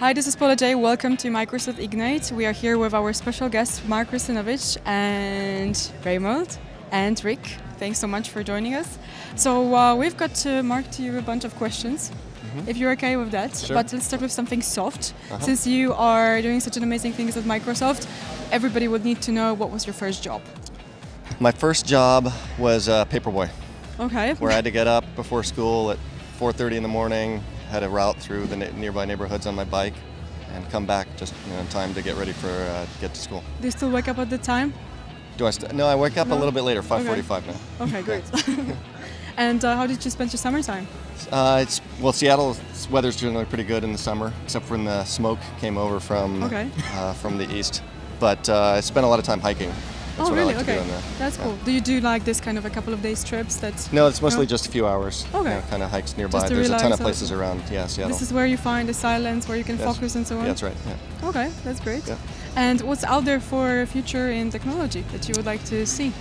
Hi, this is Paula J. Welcome to Microsoft Ignite. We are here with our special guests, Mark Russinovich and Raymond and Rick. Thanks so much for joining us. So we've got Mark to you a bunch of questions, if you're okay with that. Sure. But let's start with something soft. Since you are doing such an amazing things at Microsoft, everybody would need to know, what was your first job? My first job was a paperboy. Okay. Where I had to get up before school at 4:30 in the morning, had a route through the nearby neighborhoods on my bike, and come back just in time to get ready for get to school. Do you still wake up at the time? Do I? No, I wake up a little bit later, 5:45 now. Okay, great. And how did you spend your summertime? Seattle's weather's generally pretty good in the summer, except when the smoke came over from from the east. But I spent a lot of time hiking. That's what really? I like to do That's cool. Do you do like this kind of a couple of days trips? No, it's mostly just a few hours. Okay. Kind of hikes nearby. There's a ton of places around. Yeah, Seattle. This is where you find the silence, where you can focus and so on. Yeah, that's right. Yeah. Okay, that's great. Yeah. And what's out there for future in technology that you would like to see?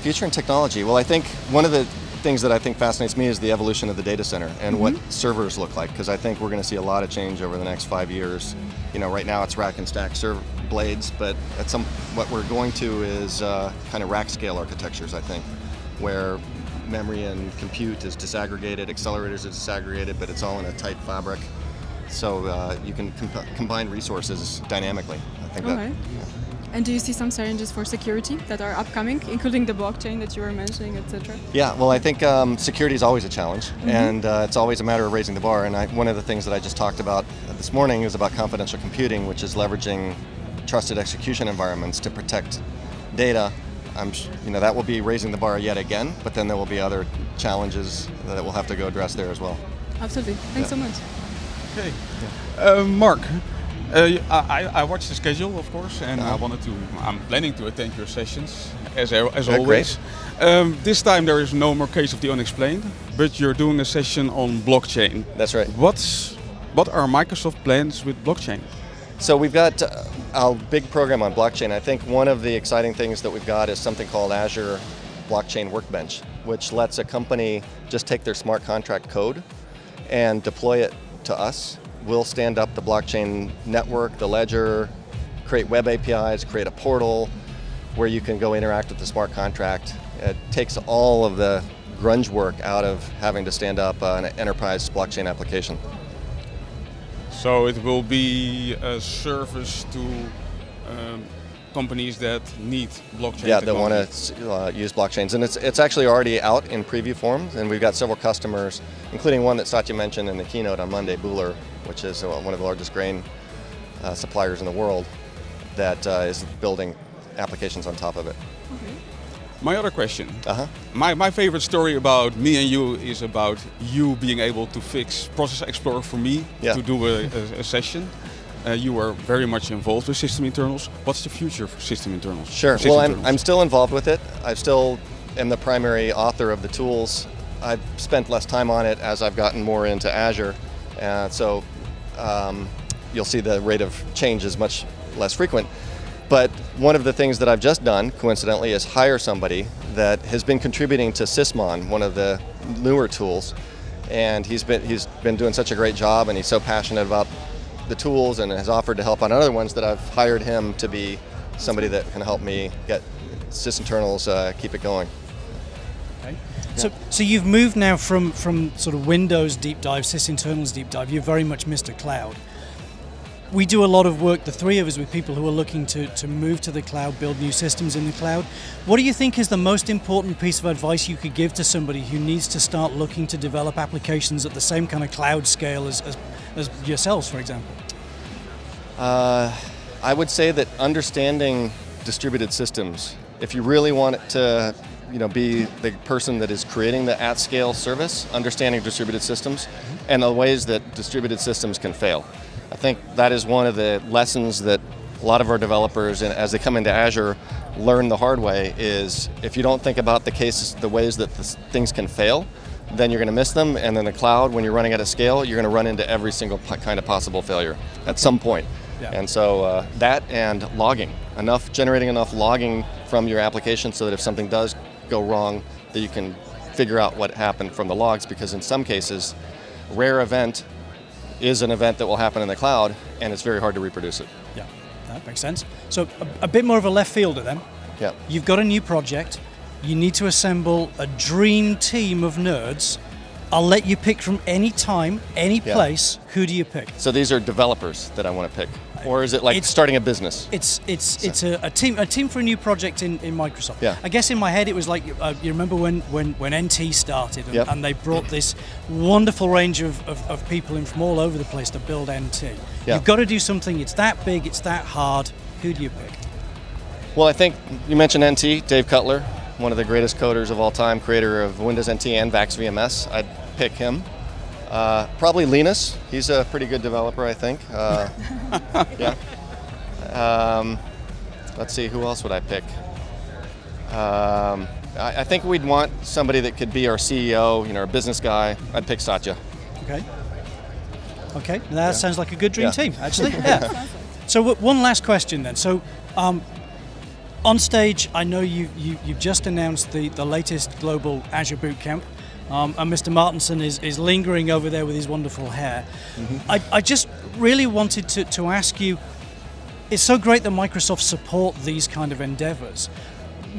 Future in technology. Well, I think one of the things that I think fascinates me is the evolution of the data center and what servers look like, because I think we're going to see a lot of change over the next 5 years. You know, right now it's rack and stack server blades, but what we're going to is kind of rack scale architectures, I think, where memory and compute is disaggregated, accelerators is disaggregated, but it's all in a tight fabric. So you can combine resources dynamically. I think that. And do you see some challenges for security that are upcoming, including the blockchain that you were mentioning, etc.? Yeah, well, I think security is always a challenge, and it's always a matter of raising the bar. And one of the things that I just talked about this morning is about confidential computing, which is leveraging trusted execution environments to protect data. That will be raising the bar yet again, but then there will be other challenges that we'll have to go address there as well. Absolutely. Thanks so much. Okay. Mark. I watched the schedule, of course, and I'm planning to attend your sessions, as always. This time there is no more case of the unexplained, but you're doing a session on blockchain. That's right. What are Microsoft plans with blockchain? So we've got a big program on blockchain. I think one of the exciting things that we've got is something called Azure Blockchain Workbench, which lets a company just take their smart contract code and deploy it to us. We'll stand up the blockchain network, the ledger, create web APIs, create a portal where you can go interact with the smart contract. It takes all of the grunge work out of having to stand up an enterprise blockchain application. So it will be a service to companies that need blockchain technology. That want to use blockchains. And it's actually already out in preview form, and we've got several customers, including one that Satya mentioned in the keynote on Monday, Buhler, which is one of the largest grain suppliers in the world, that is building applications on top of it. My other question. My favorite story about me and you is about you being able to fix Process Explorer for me to do a session. You are very much involved with system internals. What's the future for system internals? Sure. Well, I'm still involved with it. I still am the primary author of the tools. I've spent less time on it as I've gotten more into Azure. So you'll see the rate of change is much less frequent. But one of the things that I've just done, coincidentally, is hire somebody that has been contributing to Sysmon, one of the newer tools. And he's been doing such a great job, and he's so passionate about the tools and has offered to help on other ones that I've hired him to be somebody that can help me get sysinternals, keep it going. Okay. So you've moved now from sort of Windows deep dive, sysinternals deep dive. You're very much Mr. Cloud. We do a lot of work, the three of us, with people who are looking to move to the cloud, build new systems in the cloud. What do you think is the most important piece of advice you could give to somebody who needs to start looking to develop applications at the same kind of cloud scale as yourselves, for example? I would say that understanding distributed systems, if you really want it to be the person that is creating the at-scale service, understanding distributed systems and the ways that distributed systems can fail. I think that is one of the lessons that a lot of our developers, as they come into Azure, learn the hard way, is if you don't think about the ways that things can fail, then you're going to miss them, and then the cloud, when you're running at a scale, you're going to run into every single kind of possible failure at some point. And so that and logging, generating enough logging from your application so that if something does go wrong, that you can figure out what happened from the logs, because in some cases, rare event is an event that will happen in the cloud, and it's very hard to reproduce it. Yeah, that makes sense. So a bit more of a left fielder then. Yeah. You've got a new project. You need to assemble a dream team of nerds. I'll let you pick from any time, any place. Who do you pick? So these are developers that I want to pick, or is it like starting a business? It's a team for a new project in Microsoft. Yeah. I guess in my head it was like you remember when NT started and, Yep. and they brought this wonderful range of people in from all over the place to build NT. Yeah. You've got to do something. It's that big. It's that hard. Who do you pick? Well, I think you mentioned NT, Dave Cutler, one of the greatest coders of all time, creator of Windows NT and VAX VMS. I'd pick him. Probably Linus. He's a pretty good developer, I think. Yeah. Let's see, who else would I pick? I think we'd want somebody that could be our CEO, a business guy. I'd pick Satya. Okay. Okay, that sounds like a good dream team, actually. Yeah. So one last question then. So on stage, I know you've just announced the latest global Azure Bootcamp. And Mr. Martenson is lingering over there with his wonderful hair. Mm-hmm. I just really wanted to ask you, it's so great that Microsoft support these kind of endeavors.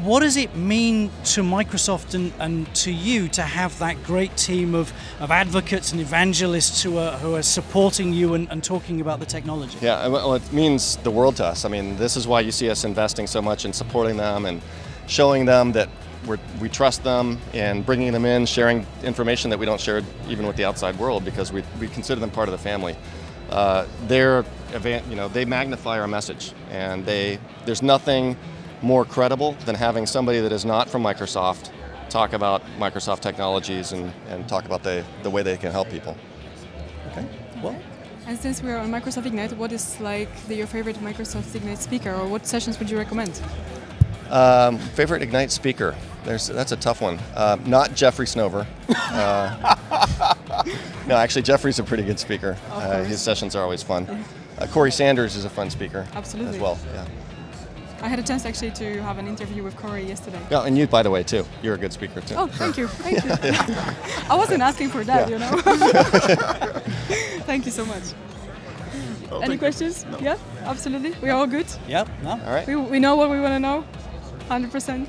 What does it mean to Microsoft and to you to have that great team of advocates and evangelists who are supporting you and talking about the technology? Yeah, well, it means the world to us. I mean, this is why you see us investing so much in supporting them and showing them that we trust them and bringing them in, sharing information that we don't share even with the outside world because we consider them part of the family. They magnify our message, and there's nothing more credible than having somebody that is not from Microsoft talk about Microsoft technologies and talk about the way they can help people. Okay, well. And since we're on Microsoft Ignite, what is your favorite Microsoft Ignite speaker, or what sessions would you recommend? Favorite Ignite speaker? That's a tough one. Not Jeffrey Snover. No, actually, Jeffrey's a pretty good speaker. His sessions are always fun. Corey Sanders is a fun speaker. Absolutely. As well. Yeah. I had a chance actually to have an interview with Corey yesterday. Yeah, and you, by the way, too. You're a good speaker too. Oh, thank you. Thank you. I wasn't asking for that, Thank you so much. Any questions? No. Yeah, absolutely. We're all good? Yep. No. All right. We know what we want to know? 100%?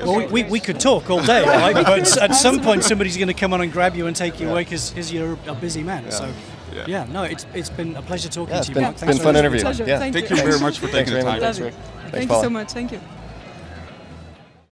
Well, we could talk all day, right? But at some point somebody's going to come on and grab you and take you away because you're a busy man. Yeah. So, no, it's been a pleasure talking to you. It's been a fun interview. Pleasure. Yeah. Thank you very much for taking the time. Thanks, Rick. Thank you so much. Thank you.